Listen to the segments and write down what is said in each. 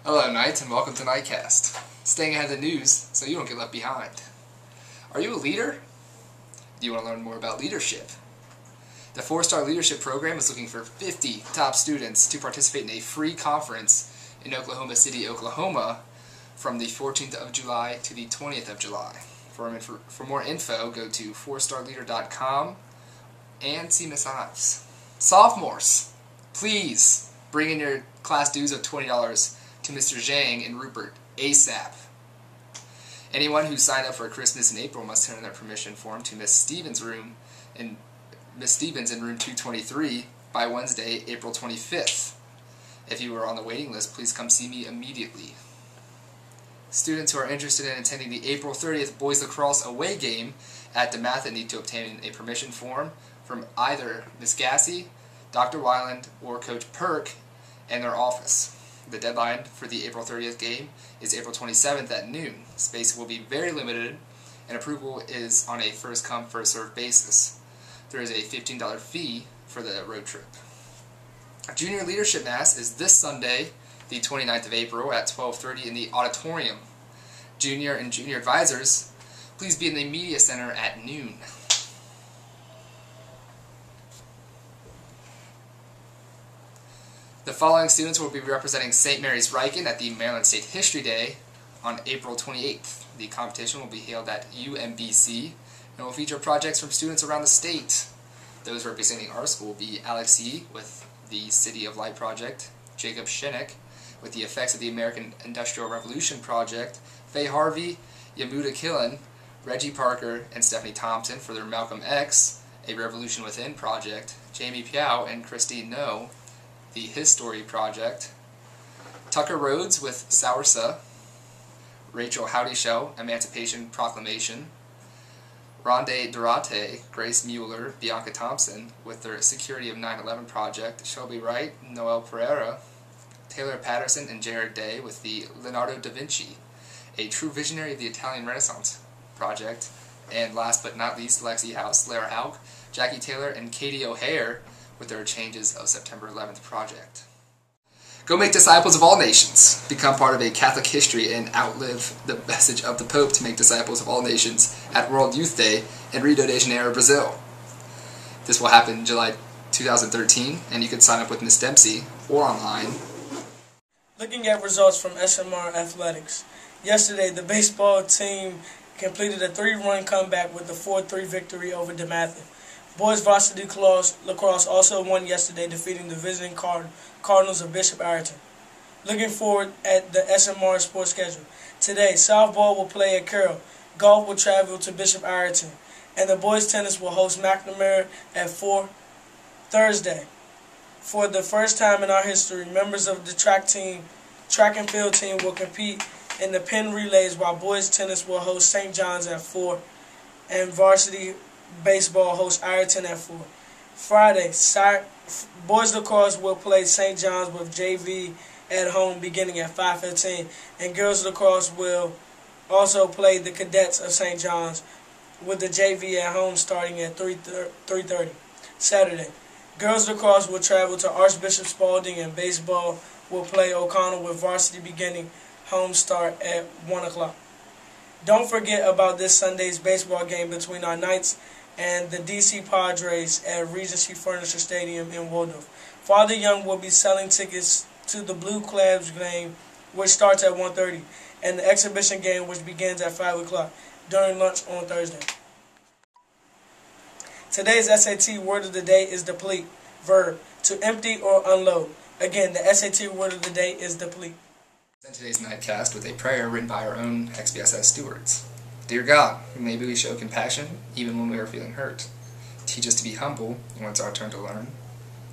Hello Knights and welcome to knightcast, staying ahead of the news so you don't get left behind. Are you a leader? Do you want to learn more about leadership? The 4-Star Leadership Program is looking for 50 top students to participate in a free conference in Oklahoma City, Oklahoma from the 14th of July to the 20th of July. For more info, go to 4starleader.com and see Miss Ives. Sophomores, please bring in your class dues of $20 to Mr. Zhang and Rupert ASAP. Anyone who signed up for Christmas in April must turn in their permission form to Miss Stevens in room 223 by Wednesday, April 25th. If you are on the waiting list, please come see me immediately. Students who are interested in attending the April 30th Boys Lacrosse away game at DeMatha need to obtain a permission form from either Ms. Gassey, Dr. Weiland, or Coach Perk in their office. The deadline for the April 30th game is April 27th at noon. Space will be very limited, and approval is on a first-come, first-served basis. There is a $15 fee for the road trip. Junior Leadership Mass is this Sunday, the 29th of April at 12:30 in the auditorium. Junior and junior advisors, please be in the media center at noon. The following students will be representing St. Mary's Riken at the Maryland State History Day on April 28th. The competition will be held at UMBC and will feature projects from students around the state. Those representing our school will be Alex Yee with the City of Light Project, Jacob Shinnick with the Effects of the American Industrial Revolution Project, Faye Harvey, Yamuda Killen, Reggie Parker, and Stephanie Thompson for their Malcolm X, A Revolution Within project, Jamie Piao and Christine No, the His Story Project, Tucker Rhodes with Soursa, Rachel Howdy Show, Emancipation Proclamation, Rondé Durate, Grace Mueller, Bianca Thompson with their Security of 9/11 Project, Shelby Wright, Noel Pereira, Taylor Patterson and Jared Day with the Leonardo da Vinci, A True Visionary of the Italian Renaissance Project, and last but not least, Lexi House, Lara Hauk, Jackie Taylor, and Katie O'Hare with their Changes of September 11th project. Go make disciples of all nations. Become part of a Catholic history and outlive the message of the Pope to make disciples of all nations at World Youth Day in Rio de Janeiro, Brazil. This will happen in July 2013, and you can sign up with Ms. Dempsey or online. Looking at results from SMR Athletics. Yesterday, the baseball team completed a 3-run comeback with a 4-3 victory over DeMatha. Boys varsity lacrosse also won yesterday, defeating the visiting Cardinals of Bishop Ireton. Looking forward at the SMR sports schedule. Today, softball will play at Carroll, golf will travel to Bishop Ireton, and the boys tennis will host McNamara at 4 Thursday. For the first time in our history, members of the track and field team will compete in the pin relays, while boys tennis will host St. John's at 4, and varsity baseball hosts Ireton at 4. Friday, boys lacrosse will play St. John's with JV at home beginning at 5:15, and girls lacrosse will also play the cadets of St. John's with the JV at home starting at 3:30. Saturday, girls lacrosse will travel to Archbishop Spalding, and baseball will play O'Connell with varsity beginning home start at 1 o'clock. Don't forget about this Sunday's baseball game between our Knights and the DC Padres at Regency Furniture Stadium in Waldorf. Father Young will be selling tickets to the Blue Clams game, which starts at 1:30, and the exhibition game, which begins at 5 o'clock during lunch on Thursday. Today's SAT word of the day is deplete. Verb, to empty or unload. Again, the SAT word of the day is deplete. In today's nightcast with a prayer written by our own XBSS stewards. Dear God, maybe we show compassion even when we are feeling hurt. Teach us to be humble when it's our turn to learn.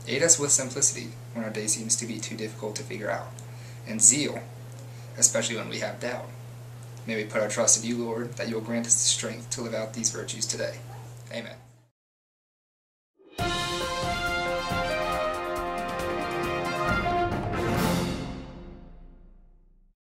Aid us with simplicity when our day seems to be too difficult to figure out. And zeal, especially when we have doubt. May we put our trust in you, Lord, that you will grant us the strength to live out these virtues today. Amen.